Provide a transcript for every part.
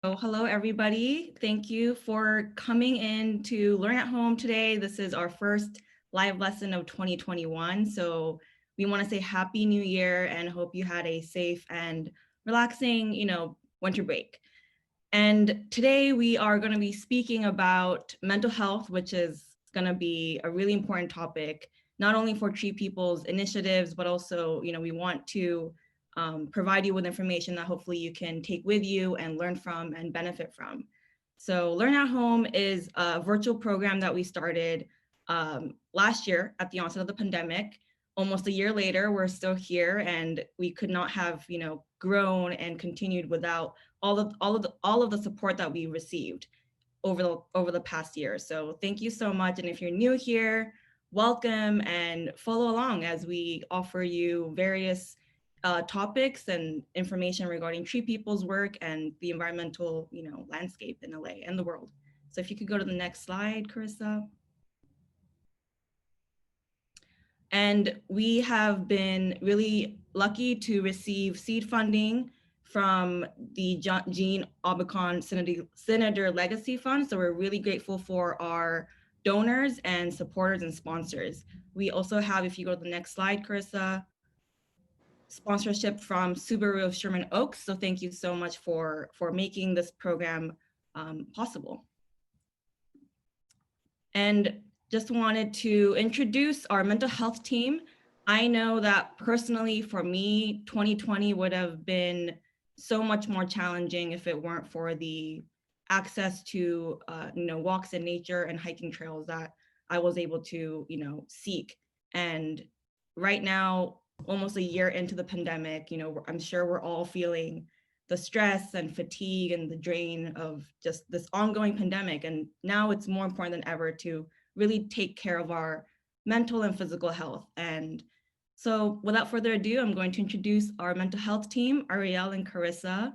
So hello, everybody. Thank you for coming in to Learn at Home today. This is our first live lesson of 2021. So we want to say Happy New Year and hope you had a safe and relaxing, winter break. And today we are going to be speaking about mental health, which is going to be a really important topic, not only for TreePeople's initiatives, but also, we want to provide you with information that hopefully you can take with you and learn from and benefit from. So Learn at Home is a virtual program that we started last year at the onset of the pandemic. Almost a year later, we're still here, and we could not have, grown and continued without all of the support that we received over the past year. So thank you so much. And if you're new here, welcome and follow along as we offer you various topics and information regarding TreePeople's work and the environmental, landscape in LA and the world. So if you could go to the next slide, Carissa. And we have been really lucky to receive seed funding from the Jean Obicon Senator Legacy Fund. So we're really grateful for our donors and supporters and sponsors. We also have, if you go to the next slide, Carissa, sponsorship from Subaru of Sherman Oaks. So thank you so much for making this program possible. And just wanted to introduce our mental health team. I know that personally for me, 2020 would have been so much more challenging if it weren't for the access to walks in nature and hiking trails that I was able to seek. And right now, almost a year into the pandemic, I'm sure we're all feeling the stress and fatigue and the drain of just this ongoing pandemic. And now it's more important than ever to really take care of our mental and physical health. And so without further ado, I'm going to introduce our mental health team, Ariel and Carissa.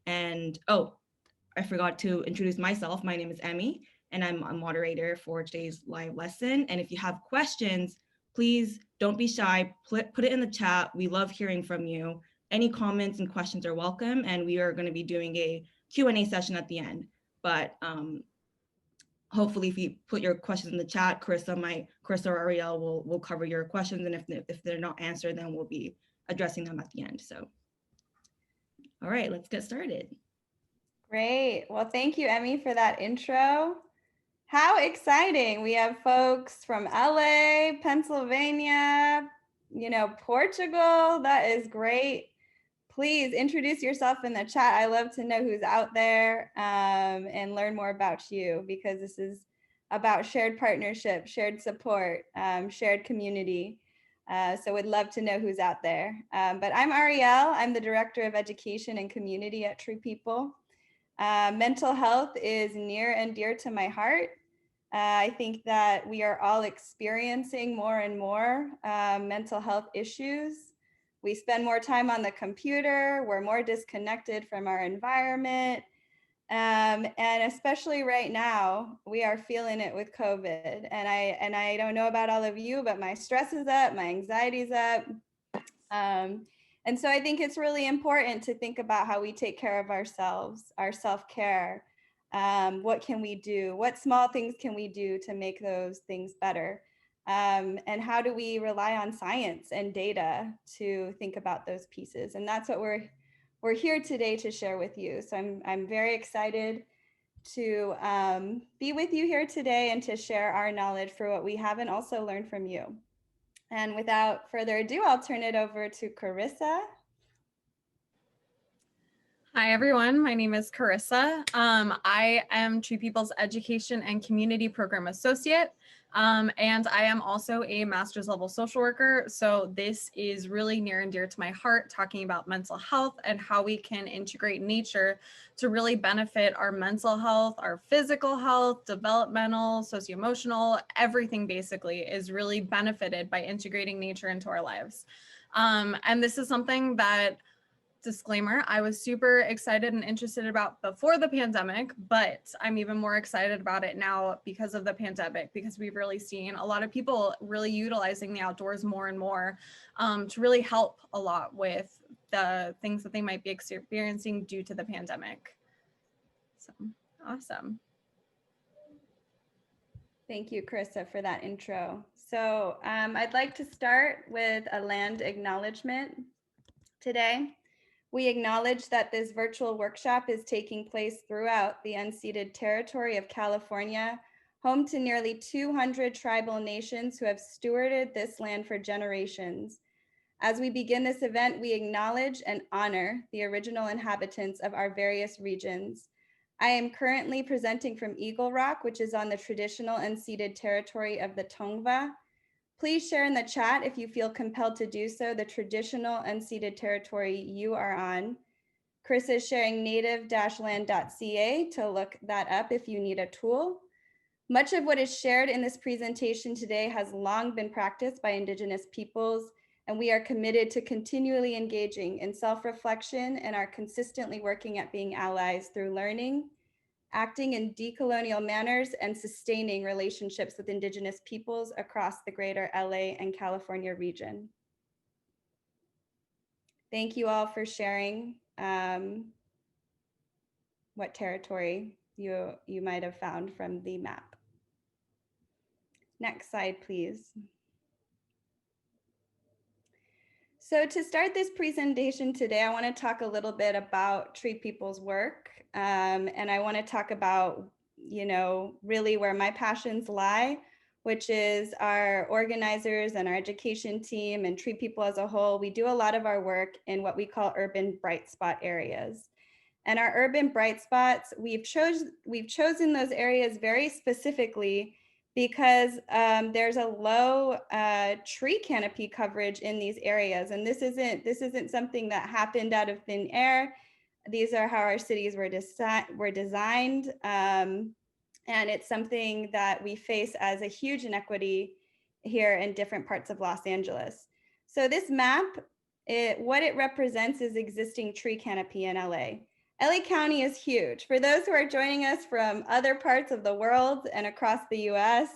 And I forgot to introduce myself. My name is Emmy, and I'm a moderator for today's live lesson. And if you have questions, please don't be shy, put it in the chat. We love hearing from you. Any comments and questions are welcome, and we are going to be doing a Q&A session at the end. But hopefully, if you put your questions in the chat, Carissa or Ariel will cover your questions, and if they're not answered, then we'll be addressing them at the end. So, all right, let's get started. Great. Well, thank you, Emmy, for that intro. How exciting. We have folks from LA, Pennsylvania, Portugal. That is great. Please introduce yourself in the chat. I love to know who's out there and learn more about you, because this is about shared partnership, shared support, shared community. So we'd love to know who's out there. But I'm Ariel. I'm the Director of Education and Community at TreePeople. Mental health is near and dear to my heart. I think that we are all experiencing more and more mental health issues. We spend more time on the computer. We're more disconnected from our environment. And especially right now, we are feeling it with COVID. And I don't know about all of you, but my stress is up, my anxiety is up. And so I think it's really important to think about how we take care of ourselves, our self-care. What can we do? What small things can we do to make those things better? And how do we rely on science and data to think about those pieces? And that's what we're here today to share with you. So I'm very excited to be with you here today and to share our knowledge for what we have and also learn from you. And without further ado, I'll turn it over to Carissa. Hi, everyone. My name is Carissa. I am TreePeople's Education and Community Program Associate, and I am also a master's level social worker. So this is really near and dear to my heart, talking about mental health and how we can integrate nature to really benefit our mental health, our physical health, developmental, socio-emotional, everything basically is really benefited by integrating nature into our lives. And this is something that, disclaimer, I was super excited and interested about before the pandemic, but I'm even more excited about it now because of the pandemic, because we've really seen a lot of people really utilizing the outdoors more and more to really help a lot with the things that they might be experiencing due to the pandemic. Awesome. Thank you, Carissa, for that intro. So I'd like to start with a land acknowledgement today. We acknowledge that this virtual workshop is taking place throughout the unceded territory of California, home to nearly 200 tribal nations who have stewarded this land for generations. As we begin this event, we acknowledge and honor the original inhabitants of our various regions. I am currently presenting from Eagle Rock, which is on the traditional unceded territory of the Tongva. Please share in the chat if you feel compelled to do so, the traditional unceded territory you are on. Chris is sharing native-land.ca to look that up if you need a tool. Much of what is shared in this presentation today has long been practiced by Indigenous peoples, and we are committed to continually engaging in self-reflection and are consistently working at being allies through learning, acting in decolonial manners, and sustaining relationships with Indigenous peoples across the greater LA and California region. Thank you all for sharing what territory you might have found from the map. Next slide, please. So to start this presentation today, I want to talk a little bit about TreePeople's work. And I want to talk about, really where my passions lie, which is our organizers and our education team and TreePeople as a whole. We do a lot of our work in what we call urban bright spot areas. And our urban bright spots, we've chosen those areas very specifically because there's a low tree canopy coverage in these areas. And this isn't something that happened out of thin air. These are how our cities were designed. And it's something that we face as a huge inequity here in different parts of Los Angeles. So this map, what it represents is existing tree canopy in LA. LA County is huge. For those who are joining us from other parts of the world and across the US,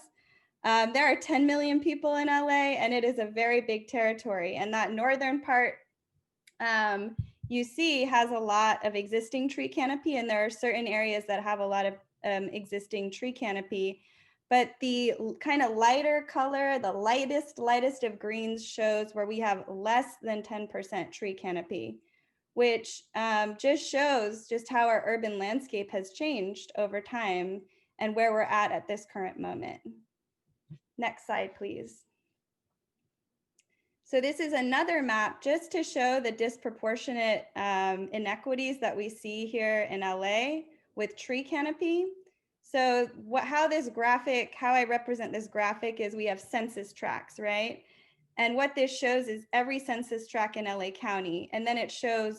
there are 10 million people in LA, and it is a very big territory. And that northern part you see has a lot of existing tree canopy, and there are certain areas that have a lot of existing tree canopy. But the kind of lighter color, the lightest of greens shows where we have less than 10% tree canopy, which just shows just how our urban landscape has changed over time and where we're at this current moment. Next slide, please. So this is another map just to show the disproportionate inequities that we see here in LA with tree canopy. So how I represent this graphic is we have census tracts, right? And what this shows is every census tract in LA County. And then it shows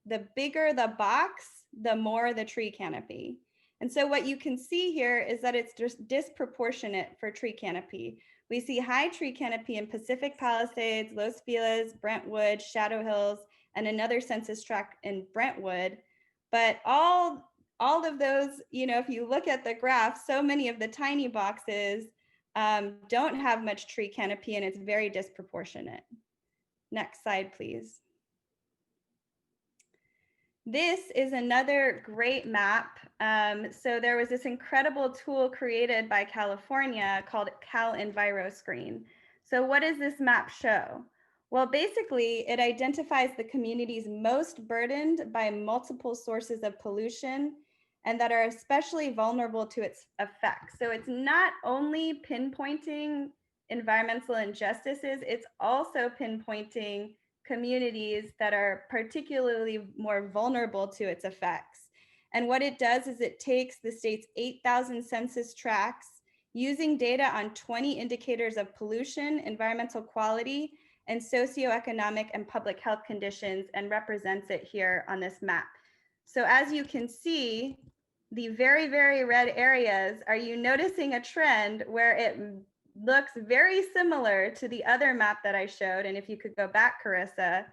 the bigger the box, the more the tree canopy. And so what you can see here is that it's just disproportionate for tree canopy. We see high tree canopy in Pacific Palisades, Los Feliz, Brentwood, Shadow Hills, and another census tract in Brentwood. But all of those, if you look at the graph, so many of the tiny boxes don't have much tree canopy, and it's very disproportionate. Next slide, please. This is another great map. So there was this incredible tool created by California called CalEnviro Screen. So what does this map show? Well, basically, it identifies the communities most burdened by multiple sources of pollution and that are especially vulnerable to its effects. So it's not only pinpointing environmental injustices, it's also pinpointing communities that are particularly more vulnerable to its effects. And what it does is it takes the state's 8,000 census tracts using data on 20 indicators of pollution, environmental quality, and socioeconomic and public health conditions and represents it here on this map. So as you can see, the very, very red areas, are you noticing a trend where it looks very similar to the other map that I showed? And if you could go back, Carissa,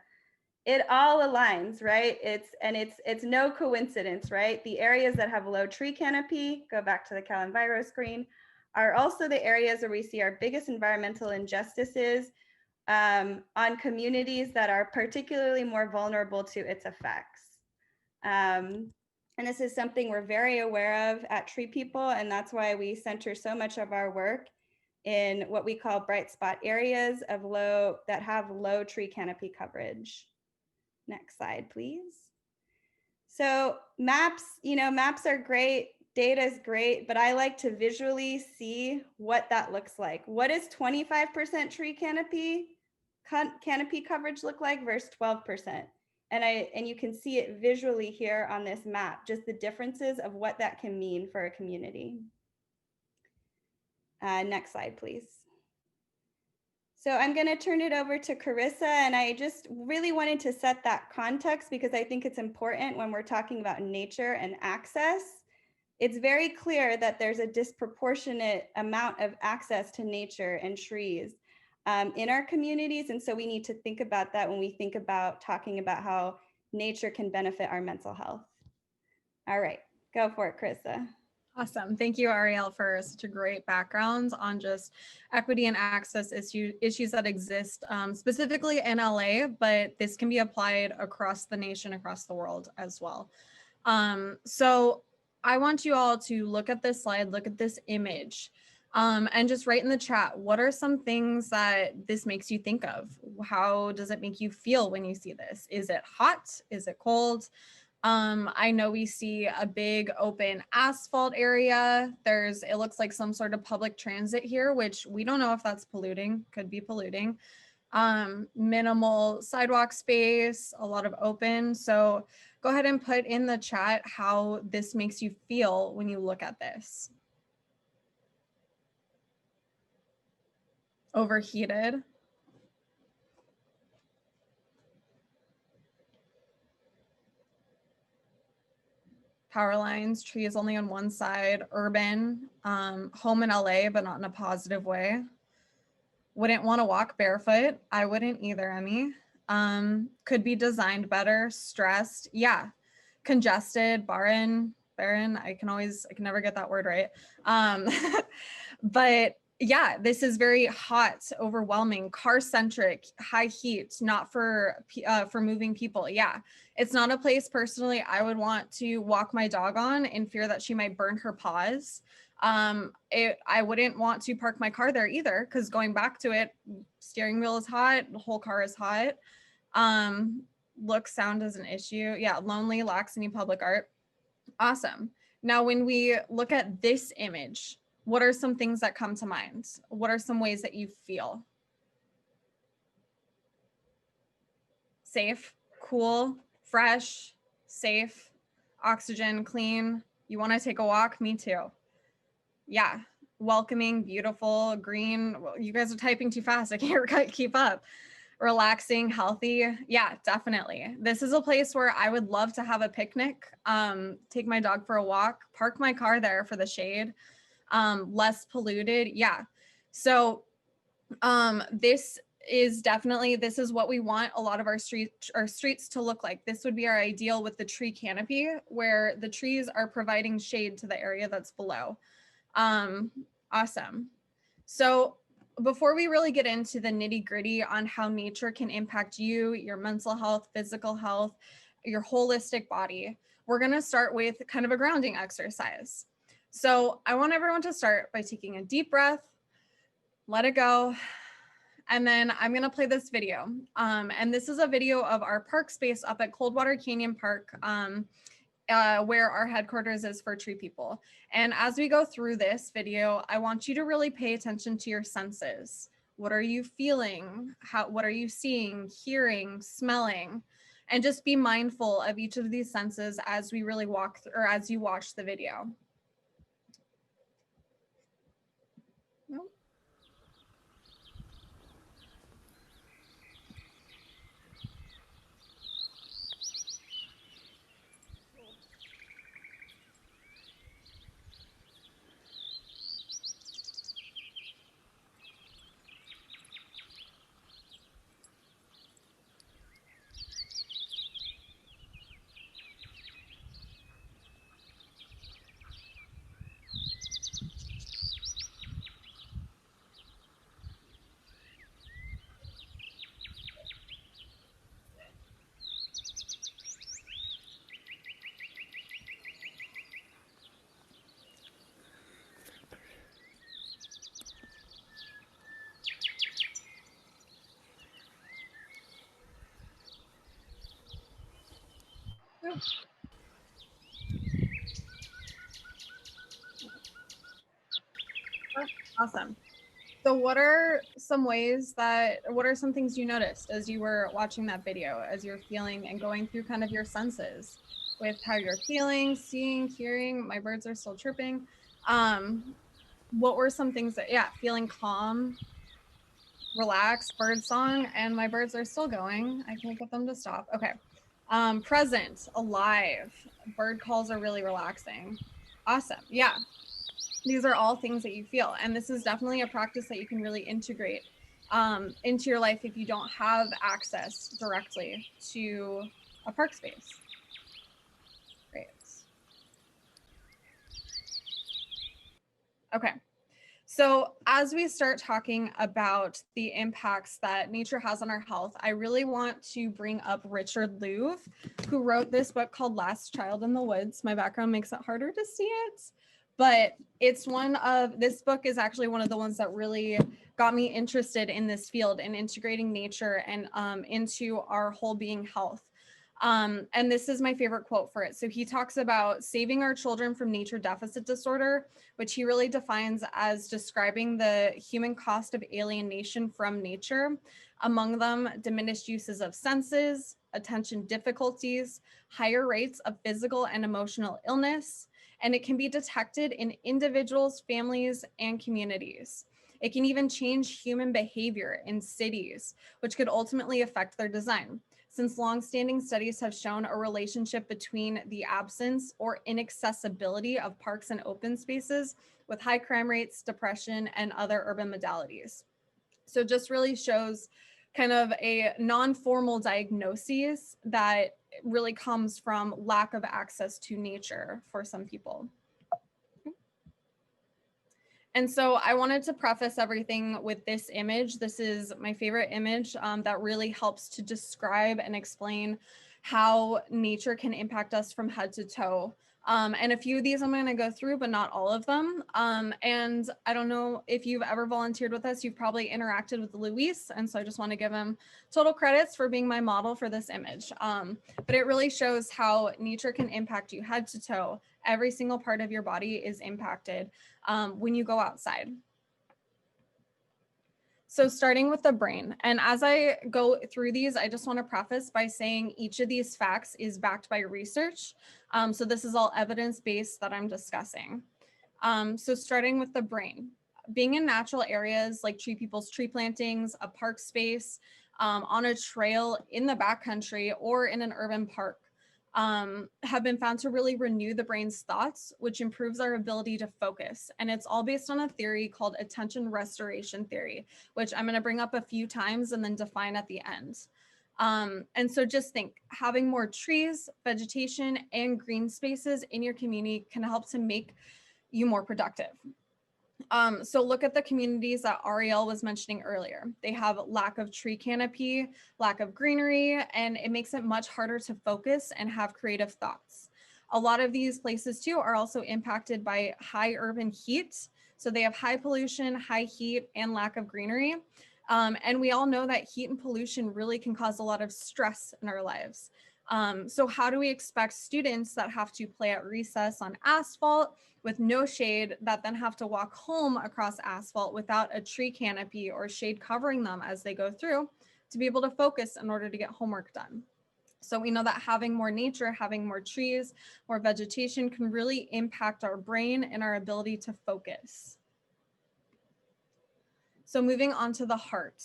it all aligns, right? It's no coincidence, right? The areas that have low tree canopy, go back to the CalEnviro screen, are also the areas where we see our biggest environmental injustices on communities that are particularly more vulnerable to its effects. And this is something we're very aware of at TreePeople, and that's why we center so much of our work in what we call bright spot areas that have low tree canopy coverage. Next slide, please. So maps, maps are great, data is great, but I like to visually see what that looks like. What does 25% tree canopy coverage look like versus 12%? And you can see it visually here on this map, just the differences of what that can mean for a community. Next slide, please. So I'm going to turn it over to Carissa, and I just really wanted to set that context because I think it's important when we're talking about nature and access. It's very clear that there's a disproportionate amount of access to nature and trees in our communities, and so we need to think about that when we think about talking about how nature can benefit our mental health. All right, go for it, Carissa. Awesome. Thank you, Ariel, for such a great background on just equity and access issues that exist specifically in LA, but this can be applied across the nation, across the world as well. So I want you all to look at this slide, look at this image, and just write in the chat, what are some things that this makes you think of? How does it make you feel when you see this? Is it hot? Is it cold? I know we see a big open asphalt area. It looks like some sort of public transit here, which we don't know if that's polluting, could be polluting. Minimal sidewalk space, a lot of open. So go ahead and put in the chat how this makes you feel when you look at this. Overheated. Power lines, trees only on one side, urban, home in LA, but not in a positive way. Wouldn't want to walk barefoot. I wouldn't either, Emmy. Could be designed better, stressed. Yeah. Congested, barren, I can never get that word right. But yeah, this is very hot, overwhelming, car-centric, high heat, not for moving people. Yeah, it's not a place personally I would want to walk my dog on in fear that she might burn her paws. I wouldn't want to park my car there either, because going back to it, steering wheel is hot, the whole car is hot. Look, sound is an issue. Yeah, lonely, lacks any public art. Awesome. Now, when we look at this image, what are some things that come to mind? What are some ways that you feel? Safe, cool, fresh, safe, oxygen, clean. You want to take a walk? Me too. Yeah, welcoming, beautiful, green. Well, you guys are typing too fast. I can't keep up. Relaxing, healthy. Yeah, definitely. This is a place where I would love to have a picnic, take my dog for a walk, park my car there for the shade, less polluted. Yeah. So this is what we want a lot of our streets to look like. This would be our ideal with the tree canopy, where the trees are providing shade to the area that's below. Awesome. So before we really get into the nitty gritty on how nature can impact you, your mental health, physical health, your holistic body, we're going to start with kind of a grounding exercise. So I want everyone to start by taking a deep breath, let it go. And then I'm going to play this video. And this is a video of our park space up at Coldwater Canyon Park, where our headquarters is for TreePeople. And as we go through this video, I want you to really pay attention to your senses. What are you feeling? What are you seeing, hearing, smelling? And just be mindful of each of these senses as we really as you watch the video. Awesome. So what are some things you noticed as you were watching that video, as you're feeling and going through kind of your senses with how you're feeling, seeing, hearing? My birds are still chirping. What were some things that, yeah, feeling calm, relaxed, bird song, and my birds are still going. I can't get them to stop. Okay. Present, alive, bird calls are really relaxing. Awesome. Yeah. These are all things that you feel. And this is definitely a practice that you can really integrate into your life if you don't have access directly to a park space. Great. Okay. So as we start talking about the impacts that nature has on our health, I really want to bring up Richard Louv, who wrote this book called Last Child in the Woods. My background makes it harder to see it, but this book is actually one of the ones that really got me interested in this field and integrating nature and into our whole being health. And this is my favorite quote for it. So he talks about saving our children from nature deficit disorder, which he really defines as describing the human cost of alienation from nature, among them diminished uses of senses, attention difficulties, higher rates of physical and emotional illness, and it can be detected in individuals, families, and communities. It can even change human behavior in cities, which could ultimately affect their design, since longstanding studies have shown a relationship between the absence or inaccessibility of parks and open spaces with high crime rates, depression, and other urban modalities. So just really shows kind of a non-formal diagnosis that really comes from lack of access to nature for some people. And so I wanted to preface everything with this image. This is my favorite image that really helps to describe and explain how nature can impact us from head to toe. And a few of these I'm going to go through, but not all of them. And I don't know if you've ever volunteered with us, you've probably interacted with Luis. And so I just want to give him total credits for being my model for this image. But it really shows how nature can impact you head to toe. Every single part of your body is impacted when you go outside. So starting with the brain, and as I go through these, I just want to preface by saying each of these facts is backed by research. So this is all evidence-based that I'm discussing. So starting with the brain, being in natural areas like TreePeople's tree plantings, a park space, on a trail in the backcountry or in an urban park, have been found to really renew the brain's thoughts, which improves our ability to focus. And it's all based on a theory called attention restoration theory, which I'm going to bring up a few times and then define at the end. And so just think, having more trees, vegetation, and green spaces in your community can help to make you more productive. So look at the communities that Ariel was mentioning earlier. They have lack of tree canopy, lack of greenery, and it makes it much harder to focus and have creative thoughts. A lot of these places too are also impacted by high urban heat. So they have high pollution, high heat, and lack of greenery. And we all know that heat and pollution really can cause a lot of stress in our lives. So how do we expect students that have to play at recess on asphalt with no shade, that then have to walk home across asphalt without a tree canopy or shade covering them as they go through, to be able to focus in order to get homework done? So we know that having more nature, having more trees, more vegetation can really impact our brain and our ability to focus. So moving on to the heart.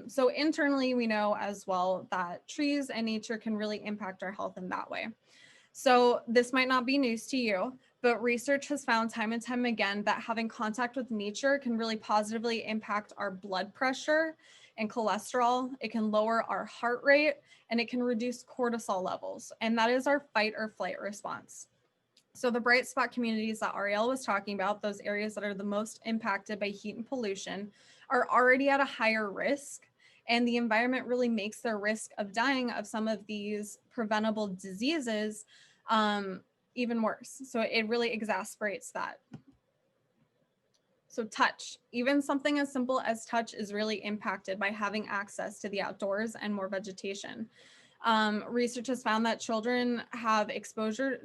So internally, we know as well that trees and nature can really impact our health in that way. So this might not be news to you, but research has found time and time again that having contact with nature can really positively impact our blood pressure and cholesterol. It can lower our heart rate and it can reduce cortisol levels. And that is our fight or flight response. So the bright spot communities that Ariel was talking about, those areas that are the most impacted by heat and pollution, are already at a higher risk. And the environment really makes their risk of dying of some of these preventable diseases even worse. So it really exacerbates that. So touch, even something as simple as touch, is really impacted by having access to the outdoors and more vegetation. Research has found that children who have exposure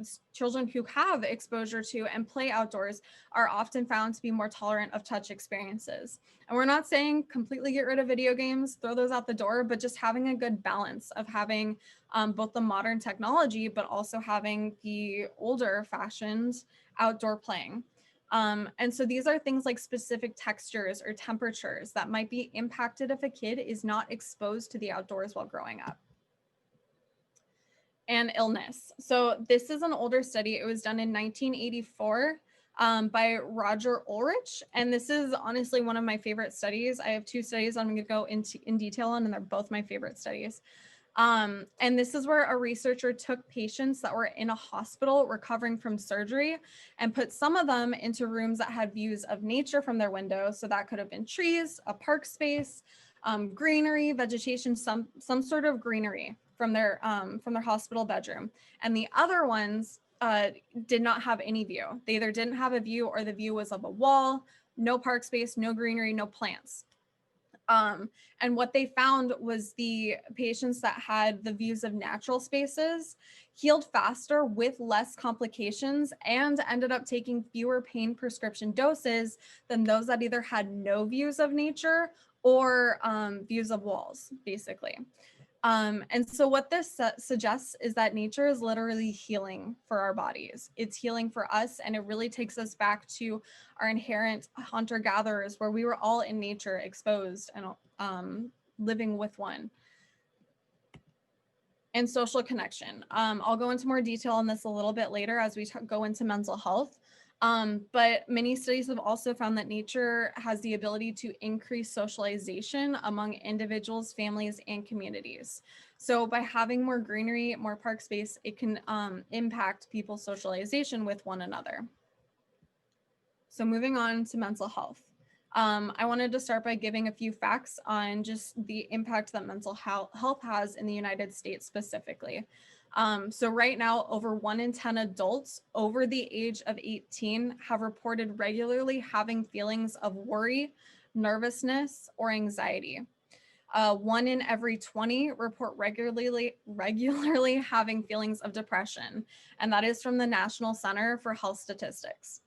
to and play outdoors are often found to be more tolerant of touch experiences. And we're not saying completely get rid of video games, throw those out the door, but just having a good balance of having both the modern technology, but also having the older fashioned outdoor playing. And so these are things like specific textures or temperatures that might be impacted if a kid is not exposed to the outdoors while growing up. And illness. So this is an older study. It was done in 1984 by Roger Ulrich. And this is honestly one of my favorite studies. I have two studies I'm going to go into in detail on, and they're both my favorite studies. And this is where a researcher took patients that were in a hospital recovering from surgery and put some of them into rooms that had views of nature from their window. So that could have been trees, a park space, greenery, vegetation, some sort of greenery from their hospital bedroom. And the other ones did not have any view. They either didn't have a view or the view was of a wall, no park space, no greenery, no plants. And what they found was the patients that had the views of natural spaces healed faster with less complications and ended up taking fewer pain prescription doses than those that either had no views of nature or views of walls, basically. And so what this suggests is that nature is literally healing for our bodies. It's healing for us, and it really takes us back to our inherent hunter-gatherers, where we were all in nature, exposed and living with one. And social connection. I'll go into more detail on this a little bit later as we go into mental health. But many studies have also found that nature has the ability to increase socialization among individuals, families, and communities. So by having more greenery, more park space, it can impact people's socialization with one another. So moving on to mental health. I wanted to start by giving a few facts on just the impact that mental health has in the United States specifically. So right now, over 1 in 10 adults over the age of 18 have reported regularly having feelings of worry, nervousness, or anxiety. 1 in every 20 report regularly having feelings of depression, and that is from the National Center for Health Statistics.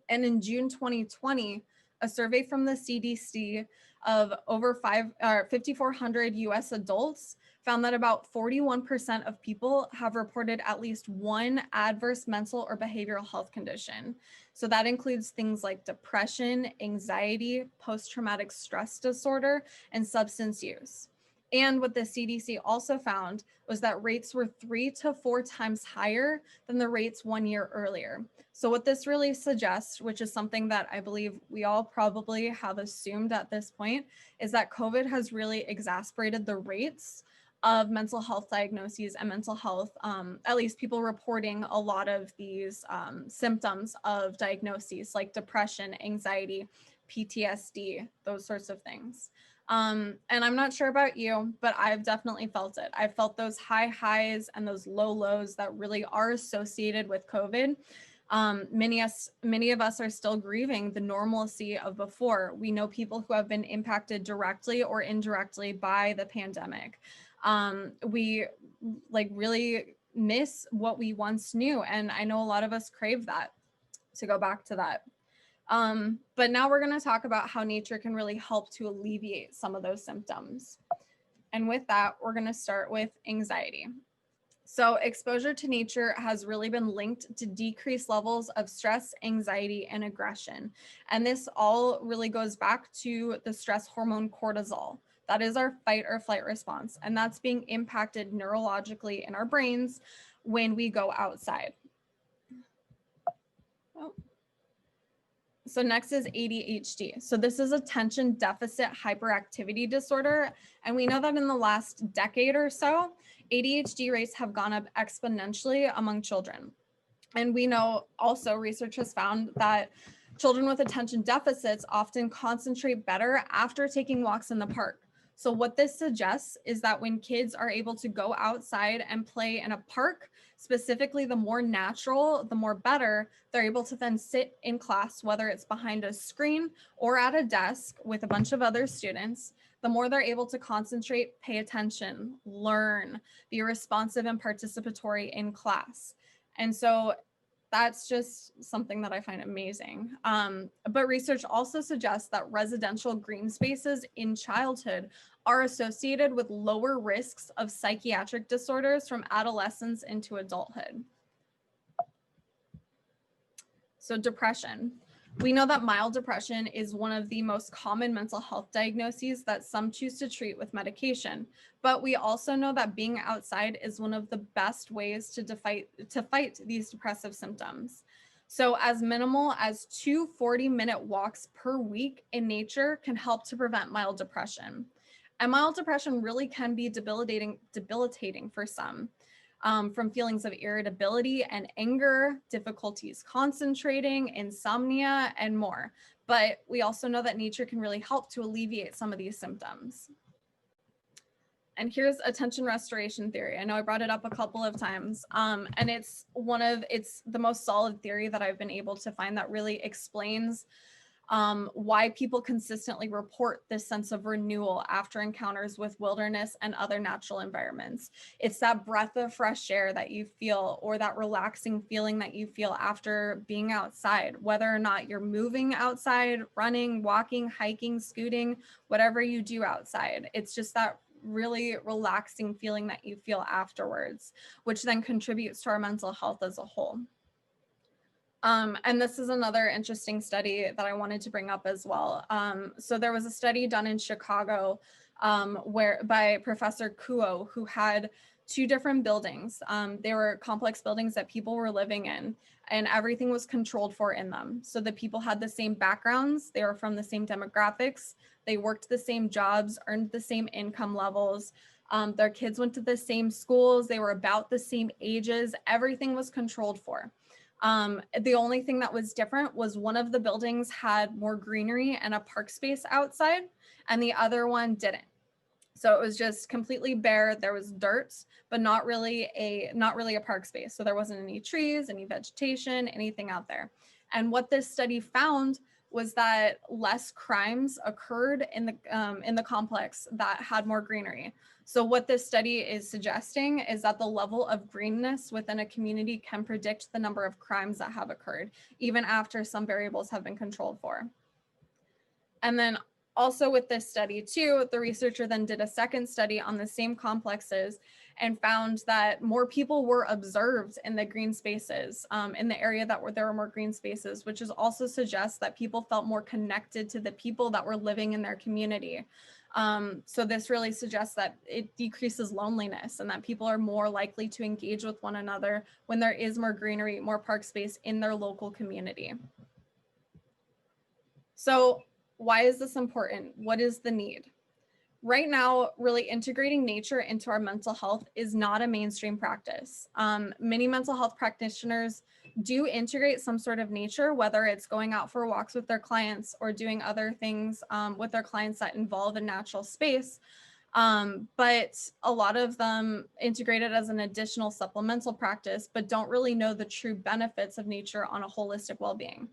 And in June 2020, a survey from the CDC of over 5,400 US adults found that about 41% of people have reported at least one adverse mental or behavioral health condition. So that includes things like depression, anxiety, post-traumatic stress disorder, and substance use. And what the CDC also found was that rates were 3 to 4 times higher than the rates 1 year earlier. So what this really suggests, which is something that I believe we all probably have assumed at this point, is that COVID has really exacerbated the rates of mental health diagnoses and mental health, at least people reporting a lot of these symptoms of diagnoses like depression, anxiety, PTSD, those sorts of things. And I'm not sure about you, but I've definitely felt it. I've felt those high highs and those low lows that really are associated with COVID. Many of us are still grieving the normalcy of before. We know people who have been impacted directly or indirectly by the pandemic. We really miss what we once knew. And I know a lot of us crave that, to go back to that. But now we're going to talk about how nature can really help to alleviate some of those symptoms. And with that, we're going to start with anxiety. So exposure to nature has really been linked to decreased levels of stress, anxiety, and aggression. And this all really goes back to the stress hormone cortisol. That is our fight or flight response. And that's being impacted neurologically in our brains when we go outside. Oh. So next is ADHD. So this is attention deficit hyperactivity disorder. And we know that in the last decade or so, ADHD rates have gone up exponentially among children. And we know also research has found that children with attention deficits often concentrate better after taking walks in the park. So what this suggests is that when kids are able to go outside and play in a park, specifically the more natural, the more better, they're able to then sit in class, whether it's behind a screen or at a desk with a bunch of other students. the more they're able to concentrate, pay attention, learn, be responsive and participatory in class. And so that's just something that I find amazing. But research also suggests that residential green spaces in childhood are associated with lower risks of psychiatric disorders from adolescence into adulthood. So depression. We know that mild depression is one of the most common mental health diagnoses that some choose to treat with medication. But we also know that being outside is one of the best ways to fight these depressive symptoms. So as minimal as 2 40-minute walks per week in nature can help to prevent mild depression. And mild depression really can be debilitating for some. From feelings of irritability and anger, difficulties concentrating, insomnia, and more. But we also know that nature can really help to alleviate some of these symptoms. And here's attention restoration theory. I know I brought it up a couple of times, and it's the most solid theory that I've been able to find that really explains why people consistently report this sense of renewal after encounters with wilderness and other natural environments. It's that breath of fresh air that you feel, or that relaxing feeling that you feel after being outside, whether or not you're moving outside, running, walking, hiking, scooting, whatever you do outside. It's just that really relaxing feeling that you feel afterwards, which then contributes to our mental health as a whole. And this is another interesting study that I wanted to bring up as well. So there was a study done in Chicago by Professor Kuo, who had 2 different buildings. They were complex buildings that people were living in, and everything was controlled for in them. So the people had the same backgrounds, they were from the same demographics, they worked the same jobs, earned the same income levels. Their kids went to the same schools, they were about the same ages, everything was controlled for. The only thing that was different was one of the buildings had more greenery and a park space outside, and the other one didn't. So it was just completely bare. There was dirt, but not really a park space. So there wasn't any trees, any vegetation, anything out there. And what this study found was that less crimes occurred in the complex that had more greenery. So what this study is suggesting is that the level of greenness within a community can predict the number of crimes that have occurred, even after some variables have been controlled for. And then also with this study too, the researcher then did a second study on the same complexes and found that more people were observed in the green spaces, in the area where there were more green spaces, which is also suggests that people felt more connected to the people that were living in their community. So this really suggests that it decreases loneliness and that people are more likely to engage with one another when there is more greenery, more park space in their local community. So why is this important? What is the need? Right now, really integrating nature into our mental health is not a mainstream practice. Many mental health practitioners do integrate some sort of nature, whether it's going out for walks with their clients or doing other things with their clients that involve a natural space. But a lot of them integrate it as an additional supplemental practice, but don't really know the true benefits of nature on a holistic well-being.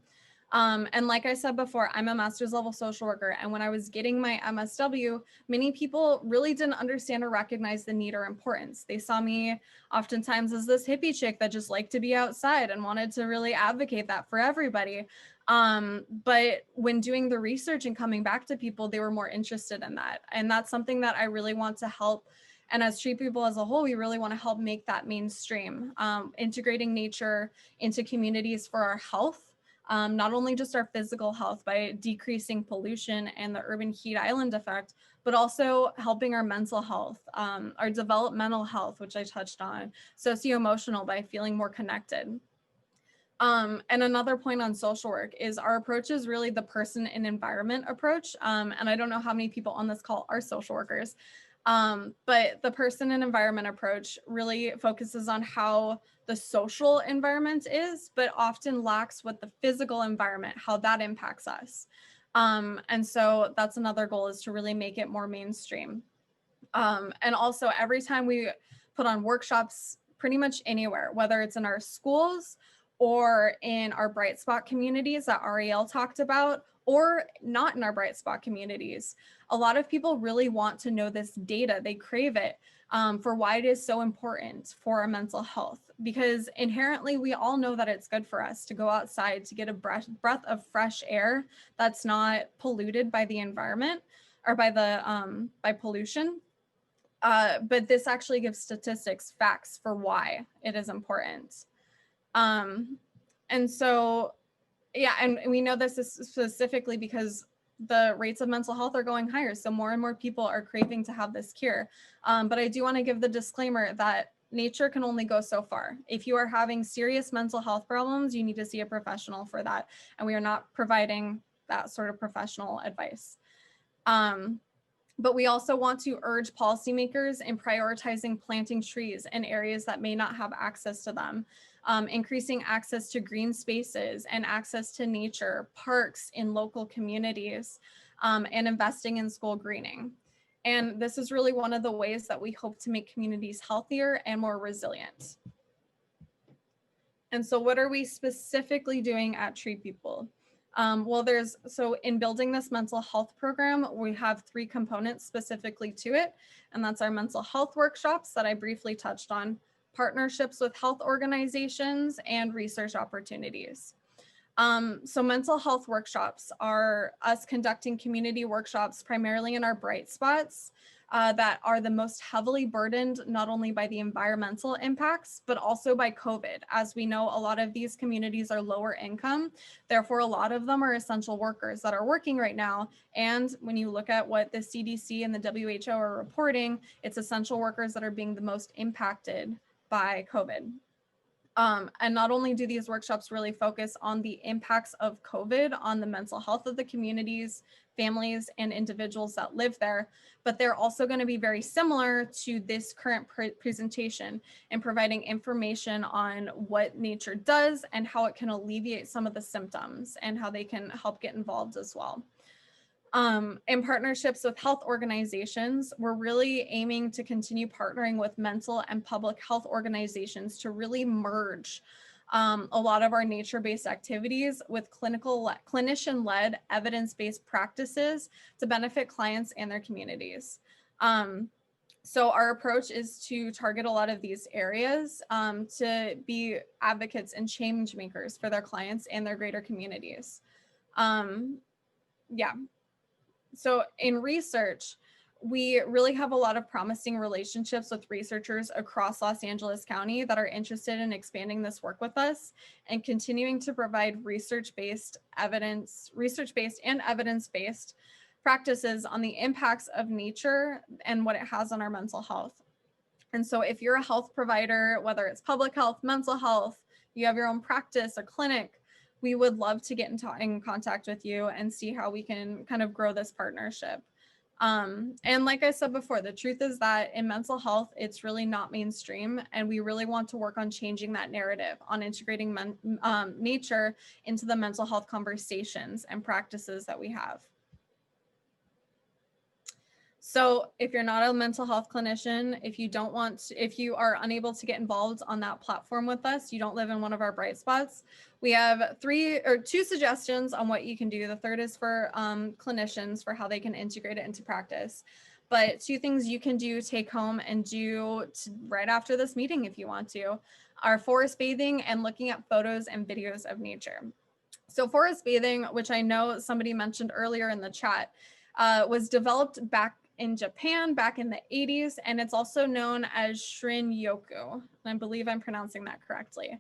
And like I said before, I'm a master's level social worker. And when I was getting my MSW, many people really didn't understand or recognize the need or importance. They saw me oftentimes as this hippie chick that just liked to be outside and wanted to really advocate that for everybody. But when doing the research and coming back to people, they were more interested in that. And that's something that I really want to help. And as TreePeople as a whole, we really want to help make that mainstream, integrating nature into communities for our health. Not only just our physical health by decreasing pollution and the urban heat island effect, but also helping our mental health, our developmental health, which I touched on, socio-emotional by feeling more connected. And another point on social work is our approach is really the person and environment approach. And I don't know how many people on this call are social workers, but the person and environment approach really focuses on how the social environment is, but often lacks what the physical environment, how that impacts us. And so that's another goal, is to really make it more mainstream. And also every time we put on workshops, pretty much anywhere, whether it's in our schools or in our bright spot communities that Ariel talked about, or not in our bright spot communities. A lot of people really want to know this data. They crave it for why it is so important for our mental health, because inherently we all know that it's good for us to go outside to get a breath of fresh air that's not polluted by the environment or by pollution. But this actually gives statistics, facts for why it is important. And so, yeah, and we know this is specifically because the rates of mental health are going higher. So more and more people are craving to have this cure. But I do want to give the disclaimer that nature can only go so far. If you are having serious mental health problems, you need to see a professional for that. And we are not providing that sort of professional advice. But we also want to urge policymakers in prioritizing planting trees in areas that may not have access to them, increasing access to green spaces and access to nature, parks in local communities, and investing in school greening. And this is really one of the ways that we hope to make communities healthier and more resilient. And so what are we specifically doing at TreePeople? So in building this mental health program, we have 3 components specifically to it. And that's our mental health workshops that I briefly touched on, partnerships with health organizations, and research opportunities. So mental health workshops are us conducting community workshops primarily in our bright spots that are the most heavily burdened, not only by the environmental impacts, but also by COVID. As we know, a lot of these communities are lower income. Therefore, a lot of them are essential workers that are working right now. And when you look at what the CDC and the WHO are reporting, it's essential workers that are being the most impacted by COVID. And not only do these workshops really focus on the impacts of COVID on the mental health of the communities, families, and individuals that live there, but they're also going to be very similar to this current presentation in providing information on what nature does and how it can alleviate some of the symptoms and how they can help get involved as well. In partnerships with health organizations, we're really aiming to continue partnering with mental and public health organizations to really merge a lot of our nature-based activities with clinician-led evidence-based practices to benefit clients and their communities. So our approach is to target a lot of these areas to be advocates and change makers for their clients and their greater communities. Yeah. So in research, we really have a lot of promising relationships with researchers across Los Angeles County that are interested in expanding this work with us and continuing to provide research-based and evidence-based practices on the impacts of nature and what it has on our mental health. And so if you're a health provider, whether it's public health, mental health, you have your own practice or clinic, we would love to get in contact with you and see how we can kind of grow this partnership. And like I said before, the truth is that in mental health, it's really not mainstream. And we really want to work on changing that narrative, on integrating nature into the mental health conversations and practices that we have. So if you're not a mental health clinician, if you are unable to get involved on that platform with us, you don't live in one of our bright spots, we have 2 suggestions on what you can do. The third is for clinicians for how they can integrate it into practice. But 2 things you can do, take home and do right after this meeting if you want to, are forest bathing and looking at photos and videos of nature. So forest bathing, which I know somebody mentioned earlier in the chat, was developed back in Japan back in the 80s, and it's also known as Shin-yoku. And I believe I'm pronouncing that correctly.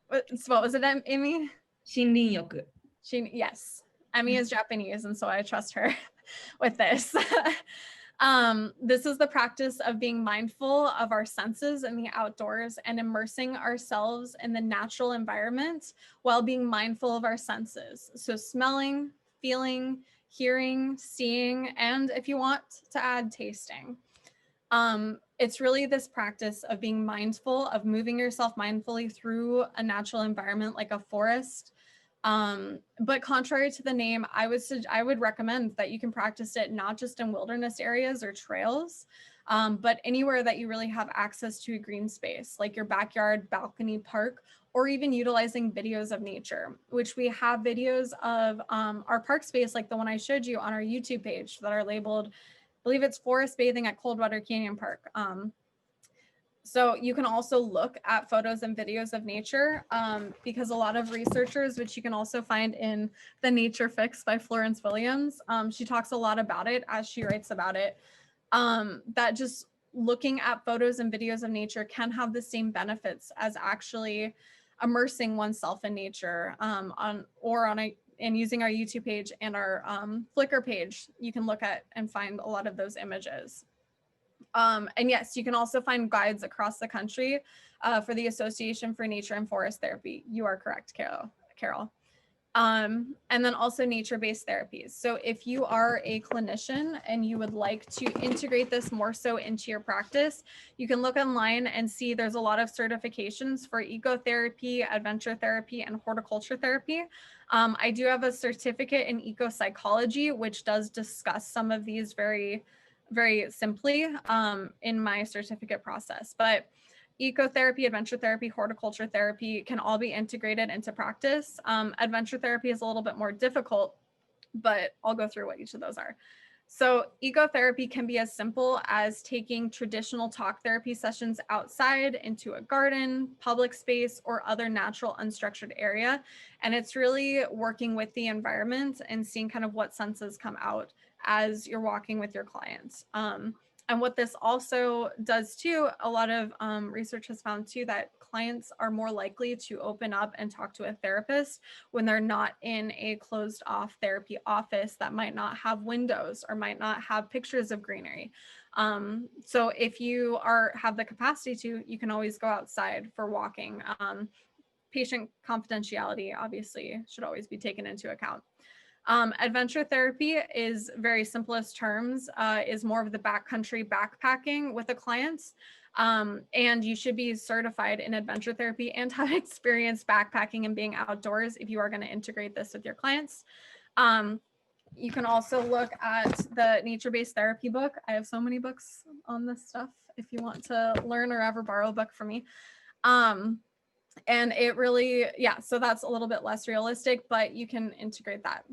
What was it, Amy? Shinrin-yoku. Yes. Emi is Japanese, and so I trust her with this. This is the practice of being mindful of our senses in the outdoors and immersing ourselves in the natural environment while being mindful of our senses. So smelling, feeling, hearing, seeing, and if you want to add, tasting. It's really this practice of being mindful, of moving yourself mindfully through a natural environment like a forest. But contrary to the name, I would recommend that you can practice it not just in wilderness areas or trails, but anywhere that you really have access to a green space, like your backyard, balcony, park, or even utilizing videos of nature, which we have videos of our park space, like the one I showed you on our YouTube page, that are labeled, I believe it's forest bathing at Coldwater Canyon Park. So you can also look at photos and videos of nature, because a lot of researchers, which you can also find in The Nature Fix by Florence Williams, she talks a lot about it as she writes about it, that just looking at photos and videos of nature can have the same benefits as actually immersing oneself in nature. And using our YouTube page and our Flickr page, you can look at and find a lot of those images. And yes, you can also find guides across the country for the Association for Nature and Forest Therapy. You are correct, Carol. And then also nature-based therapies. So if you are a clinician and you would like to integrate this more so into your practice, you can look online and see there's a lot of certifications for ecotherapy, adventure therapy, and horticulture therapy. I do have a certificate in eco-psychology, which does discuss some of these very simply in my certificate process. But ecotherapy, adventure therapy, horticulture therapy can all be integrated into practice. Adventure therapy is a little bit more difficult, but I'll go through what each of those are. So ecotherapy can be as simple as taking traditional talk therapy sessions outside into a garden, public space, or other natural unstructured area. And it's really working with the environment and seeing kind of what senses come out as you're walking with your clients. And what this also does too, a lot of research has found too, that clients are more likely to open up and talk to a therapist when they're not in a closed off therapy office that might not have windows or might not have pictures of greenery. So if you have the capacity to, you can always go outside for walking. Patient confidentiality obviously should always be taken into account. Adventure therapy is very simplest terms, is more of the backcountry backpacking with the clients. And you should be certified in adventure therapy and have experience backpacking and being outdoors if you are going to integrate this with your clients. You can also look at the nature-based therapy book. I have so many books on this stuff if you want to learn or ever borrow a book from me. And it really, so that's a little bit less realistic, but you can integrate that.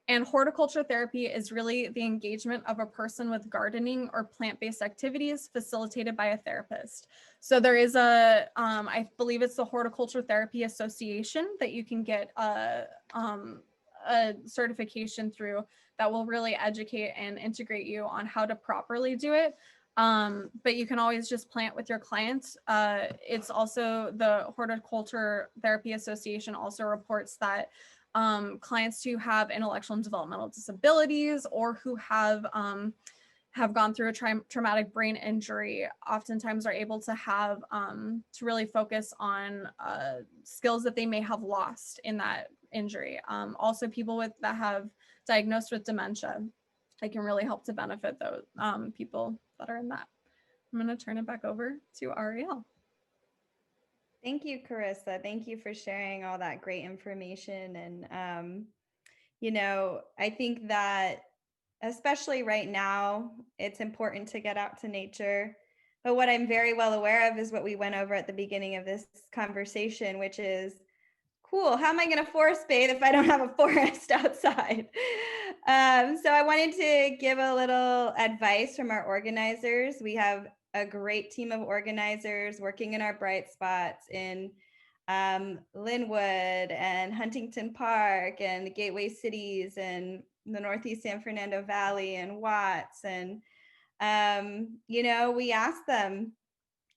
And horticulture therapy is really the engagement of a person with gardening or plant-based activities facilitated by a therapist. So there is I believe it's the Horticulture Therapy Association that you can get a certification through that will really educate and integrate you on how to properly do it. But you can always just plant with your clients. It's also the Horticulture Therapy Association also reports that clients who have intellectual and developmental disabilities or who have gone through a traumatic brain injury oftentimes are able to have to really focus on skills that they may have lost in that injury. Also people that have diagnosed with dementia, they can really help to benefit those people that are in that. I'm going to turn it back over to Ariel. Thank you, Carissa. Thank you for sharing all that great information. And, I think that especially right now, it's important to get out to nature. But what I'm very well aware of is what we went over at the beginning of this conversation, which is, cool, how am I going to forest bathe if I don't have a forest outside? So I wanted to give a little advice from our organizers. We have a great team of organizers working in our bright spots in Linwood and Huntington Park and the Gateway Cities and the Northeast San Fernando Valley and Watts. And, we asked them,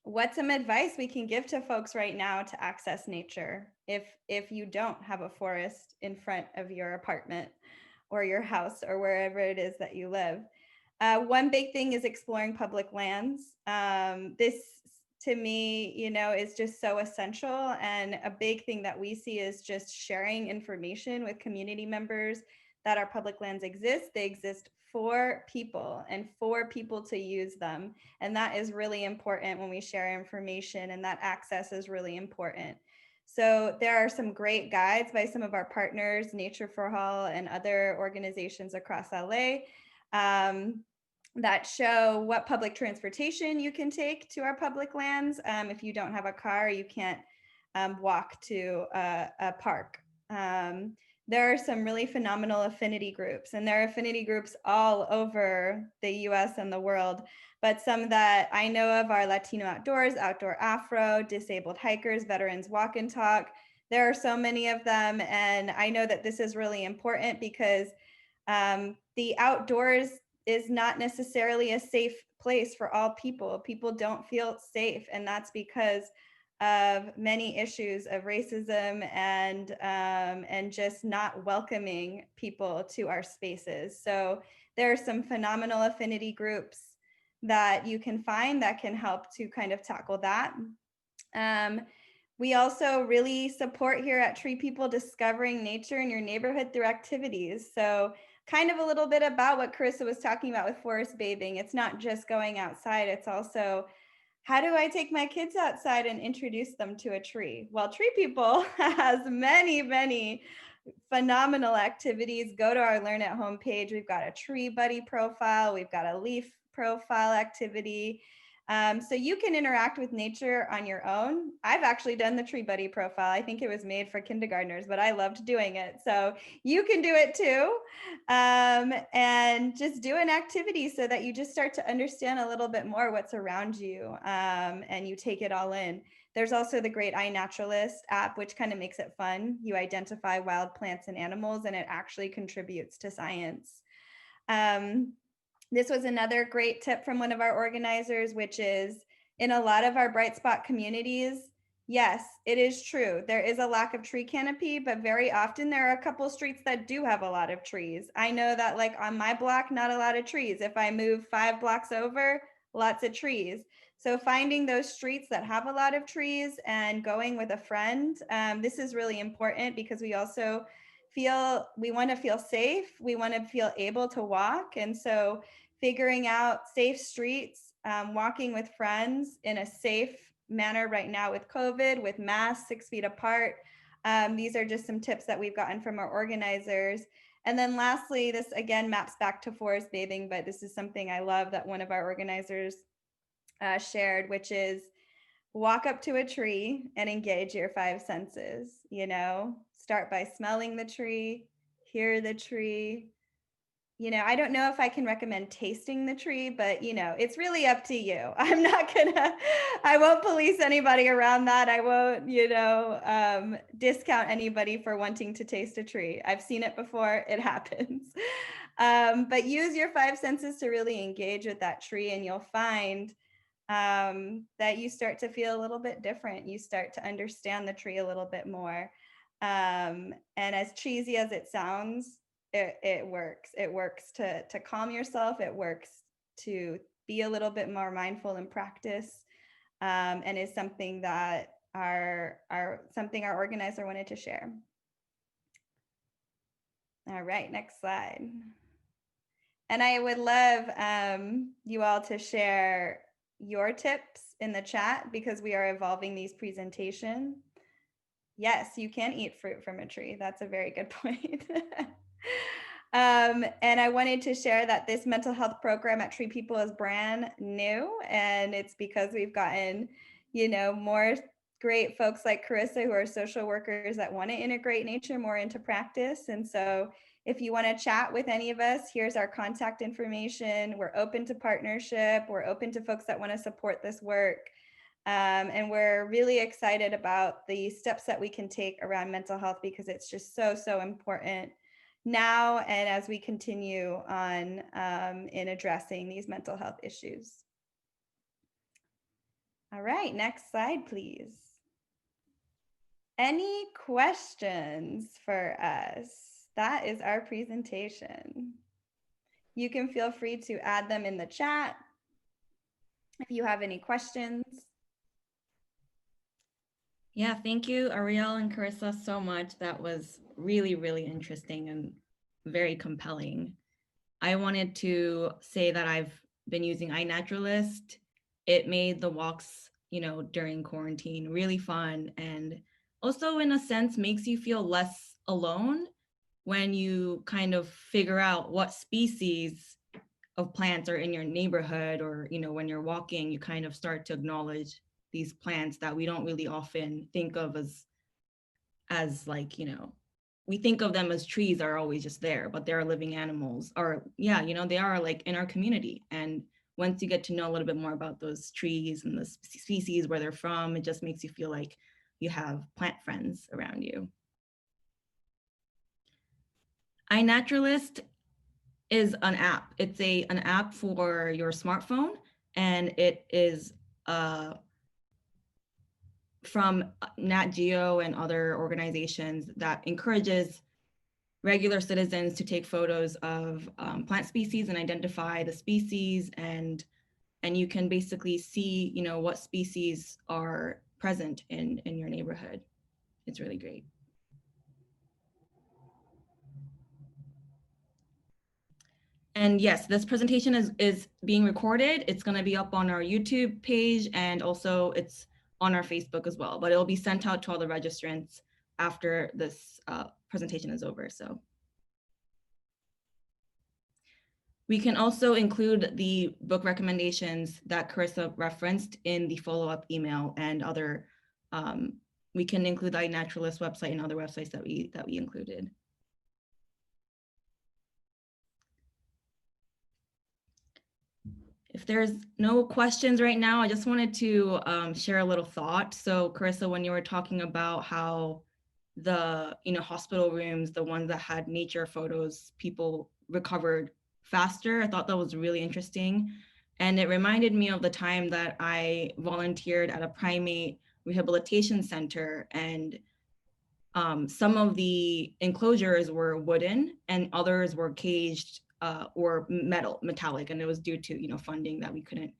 what's some advice we can give to folks right now to access nature if you don't have a forest in front of your apartment or your house or wherever it is that you live? One big thing is exploring public lands. This to me, is just so essential. And a big thing that we see is just sharing information with community members that our public lands exist. They exist for people and for people to use them. And that is really important when we share information, and that access is really important. So there are some great guides by some of our partners, Nature for All and other organizations across LA, that show what public transportation you can take to our public lands. If you don't have a car, you can't walk to a park. There are some really phenomenal affinity groups, and there are affinity groups all over the US and the world. But some that I know of are Latino Outdoors, Outdoor Afro, Disabled Hikers, Veterans Walk and Talk. There are so many of them. And I know that this is really important because the outdoors is not necessarily a safe place for all people. People don't feel safe, and that's because of many issues of racism and just not welcoming people to our spaces. So there are some phenomenal affinity groups that you can find that can help to kind of tackle that. We also really support here at Tree People discovering nature in your neighborhood through activities. So kind of a little bit about what Carissa was talking about with forest bathing. It's not just going outside, it's also, how do I take my kids outside and introduce them to a tree? Well, Tree People has many, many phenomenal activities. Go to our Learn at Home page. We've got a tree buddy profile. We've got a leaf profile activity. So you can interact with nature on your own. I've actually done the tree buddy profile. I think it was made for kindergartners, but I loved doing it. So you can do it too. And just do an activity so that you just start to understand a little bit more what's around you, and you take it all in. There's also the great iNaturalist app, which kind of makes it fun. You identify wild plants and animals, and it actually contributes to science. This was another great tip from one of our organizers, which is in a lot of our bright spot communities, yes, it is true. There is a lack of tree canopy, but very often there are a couple streets that do have a lot of trees. I know that like on my block, not a lot of trees. If I move 5 blocks over, lots of trees. So finding those streets that have a lot of trees and going with a friend, this is really important because we also we want to feel safe. We want to feel able to walk. And so figuring out safe streets, walking with friends in a safe manner right now with COVID, with masks 6 feet apart. These are just some tips that we've gotten from our organizers. And then lastly, this again maps back to forest bathing, but this is something I love that one of our organizers shared, which is walk up to a tree and engage your 5 senses. You know, start by smelling the tree, hear the tree. You know, I don't know if I can recommend tasting the tree, but you know, it's really up to you. I won't police anybody around that. I won't, discount anybody for wanting to taste a tree. I've seen it before, it happens. But use your 5 senses to really engage with that tree, and you'll find that you start to feel a little bit different. You start to understand the tree a little bit more. And as cheesy as it sounds, it works. It works to calm yourself. It works to be a little bit more mindful in practice, and is something that our organizer wanted to share. All right, next slide. And I would love you all to share your tips in the chat because we are evolving these presentations. Yes, you can eat fruit from a tree. That's a very good point. And I wanted to share that this mental health program at Tree People is brand new, and it's because we've gotten, more great folks like Carissa who are social workers that want to integrate nature more into practice. And so if you want to chat with any of us, here's our contact information. We're open to partnership. We're open to folks that want to support this work. And we're really excited about the steps that we can take around mental health because it's just so, so important now and as we continue on in addressing these mental health issues. All right, next slide, please. Any questions for us? That is our presentation. You can feel free to add them in the chat if you have any questions. Yeah, thank you, Ariel and Carissa, so much. That was really, really interesting and very compelling. I wanted to say that I've been using iNaturalist. It made the walks, during quarantine really fun, and also in a sense makes you feel less alone when you kind of figure out what species of plants are in your neighborhood, or when you're walking, you kind of start to acknowledge these plants that we don't really often think of as like, you know, we think of them as trees are always just there, but they're living animals, or yeah, you know, they are like in our community. And once you get to know a little bit more about those trees and the species where they're from, it just makes you feel like you have plant friends around you. iNaturalist is an app. It's an app for your smartphone, and it is from Nat Geo and other organizations that encourages regular citizens to take photos of plant species and identify the species, and you can basically see, you know, what species are present in your neighborhood. It's really great. And yes, this presentation is being recorded. It's going to be up on our YouTube page, and also it's on our Facebook as well, but it'll be sent out to all the registrants after this presentation is over. So we can also include the book recommendations that Carissa referenced in the follow-up email, and other, we can include the iNaturalist website and other websites that we included. If there's no questions right now, I just wanted to share a little thought. So Carissa, when you were talking about how the, you know, hospital rooms, the ones that had nature photos, people recovered faster, I thought that was really interesting. And it reminded me of the time that I volunteered at a primate rehabilitation center, and some of the enclosures were wooden and others were caged or metallic, and it was due to, you know, funding that we couldn't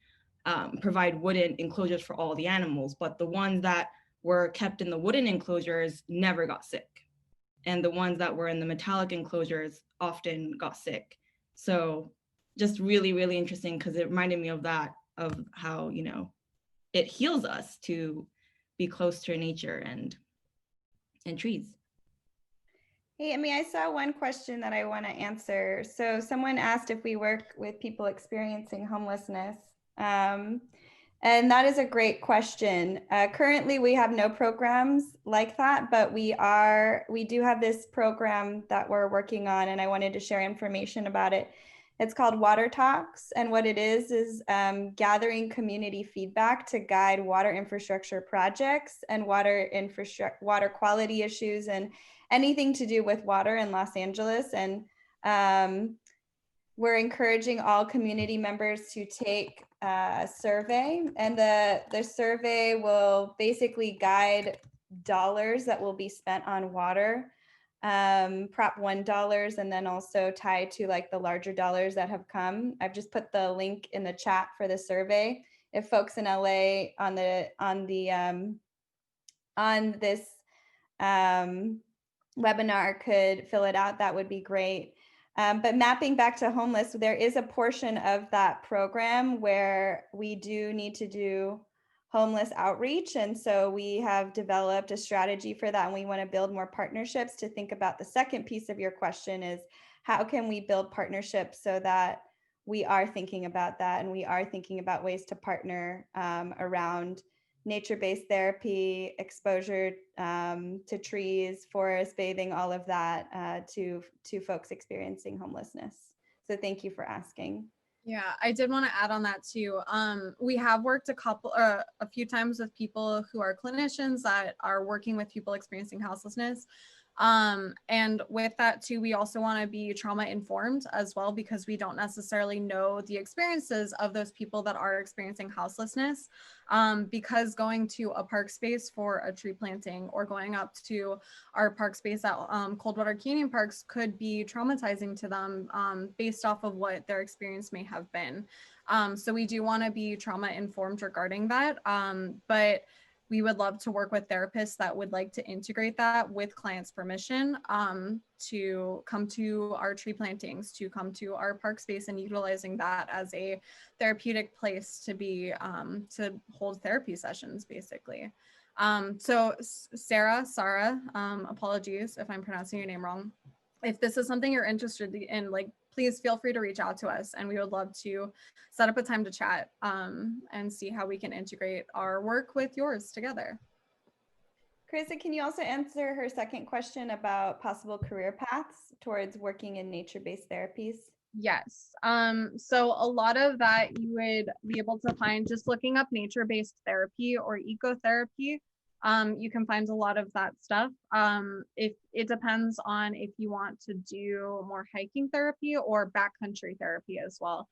provide wooden enclosures for all the animals. But the ones that were kept in the wooden enclosures never got sick, and the ones that were in the metallic enclosures often got sick. So just really, really interesting, because it reminded me of that, of how, you know, it heals us to be close to nature and trees. Hey, Amy, I saw one question that I want to answer. So someone asked if we work with people experiencing homelessness. And that is a great question. Currently, we have no programs like that, but we do have this program that we're working on, and I wanted to share information about it. It's called Water Talks, and what it is gathering community feedback to guide water infrastructure projects and water quality issues and anything to do with water in Los Angeles. And we're encouraging all community members to take a survey, and the survey will basically guide dollars that will be spent on water, Prop 1 dollars, and then also tied to like the larger dollars that have come. I've just put the link in the chat for the survey. If folks in LA on this webinar could fill it out, that would be great. But mapping back to homeless, there is a portion of that program where we do need to do homeless outreach. And so we have developed a strategy for that. And we want to build more partnerships. To think about the second piece of your question is, how can we build partnerships so that we are thinking about that, and we are thinking about ways to partner around nature-based therapy, exposure to trees, forest bathing, all of that to folks experiencing homelessness. So thank you for asking. Yeah, I did want to add on that too. We have worked a few times with people who are clinicians that are working with people experiencing houselessness. And with that too, we also want to be trauma informed as well, because we don't necessarily know the experiences of those people that are experiencing houselessness. Because going to a park space for a tree planting, or going up to our park space at Coldwater Canyon Parks, could be traumatizing to them based off of what their experience may have been. So we do want to be trauma informed regarding that. But we would love to work with therapists that would like to integrate that with clients' permission to come to our tree plantings, to come to our park space, and utilizing that as a therapeutic place to be, to hold therapy sessions, basically. So Sarah, apologies if I'm pronouncing your name wrong. If this is something you're interested in, like, please feel free to reach out to us, and we would love to set up a time to chat and see how we can integrate our work with yours together. Carissa, can you also answer her second question about possible career paths towards working in nature-based therapies? Yes. So a lot of that you would be able to find just looking up nature-based therapy or ecotherapy. You can find a lot of that stuff. If it depends on if you want to do more hiking therapy or backcountry therapy as well.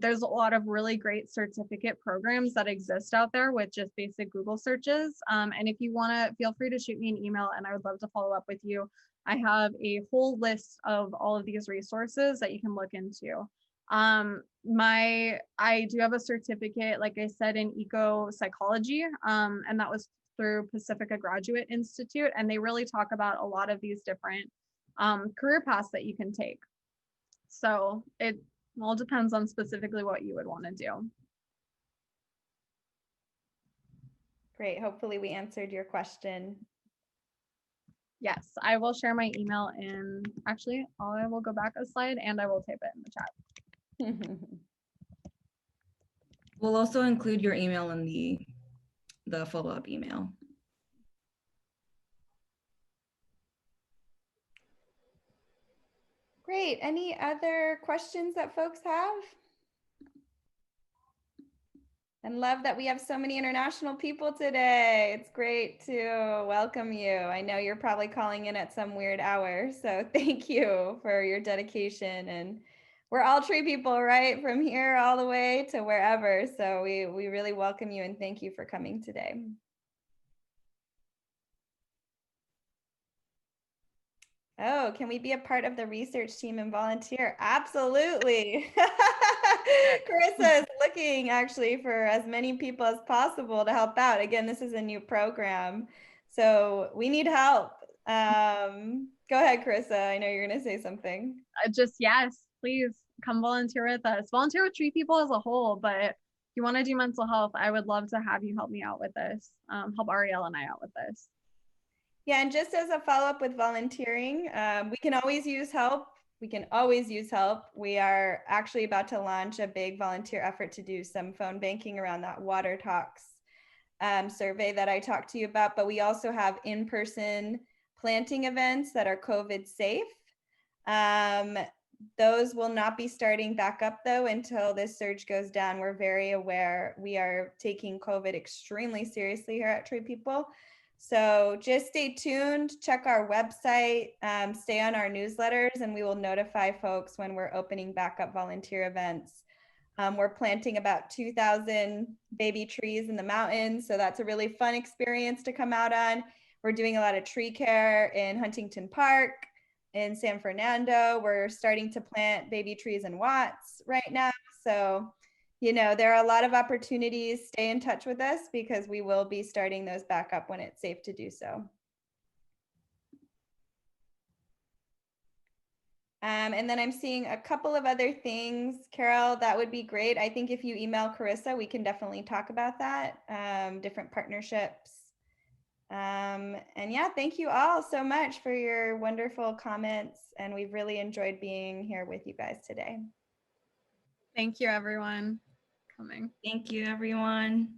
There's a lot of really great certificate programs that exist out there with just basic Google searches. And if you want to, feel free to shoot me an email and I would love to follow up with you. I have a whole list of all of these resources that you can look into. I do have a certificate, like I said, in eco psychology, and that was through Pacifica Graduate Institute, and they really talk about a lot of these different career paths that you can take. So it all depends on specifically what you would want to do. Great. Hopefully we answered your question. Yes, I will share my email in, actually, I will go back a slide and I will type it in the chat. We'll also include your email in the follow-up email. Great. Any other questions that folks have? And love that we have so many international people today. It's great to welcome you. I know you're probably calling in at some weird hour, so thank you for your dedication. And we're all tree people, right? From here all the way to wherever. So we really welcome you and thank you for coming today. Oh, can we be a part of the research team and volunteer? Absolutely. Carissa is looking actually for as many people as possible to help out. Again, this is a new program, so we need help. Go ahead, Carissa. I know you're going to say something. Just, yes, please come volunteer with us. Volunteer with TreePeople as a whole, but if you want to do mental health, I would love to have you help me out with this, help Ariel and I out with this. Yeah, and just as a follow-up with volunteering, we can always use help. We can always use help. We are actually about to launch a big volunteer effort to do some phone banking around that Water Talks survey that I talked to you about, but we also have in-person planting events that are COVID safe. Those will not be starting back up though until this surge goes down. We're very aware we are taking COVID extremely seriously here at TreePeople. So just stay tuned, check our website, stay on our newsletters, and we will notify folks when we're opening back up volunteer events. We're planting about 2,000 baby trees in the mountains, so that's a really fun experience to come out on. We're doing a lot of tree care in Huntington Park, in San Fernando. We're starting to plant baby trees in Watts right now. So you know, there are a lot of opportunities. Stay in touch with us because we will be starting those back up when it's safe to do so. And then I'm seeing a couple of other things. Carol, that would be great. I think if you email Carissa, we can definitely talk about that, different partnerships. And yeah, thank you all so much for your wonderful comments. And we've really enjoyed being here with you guys today. Thank you, everyone. Thank you, everyone.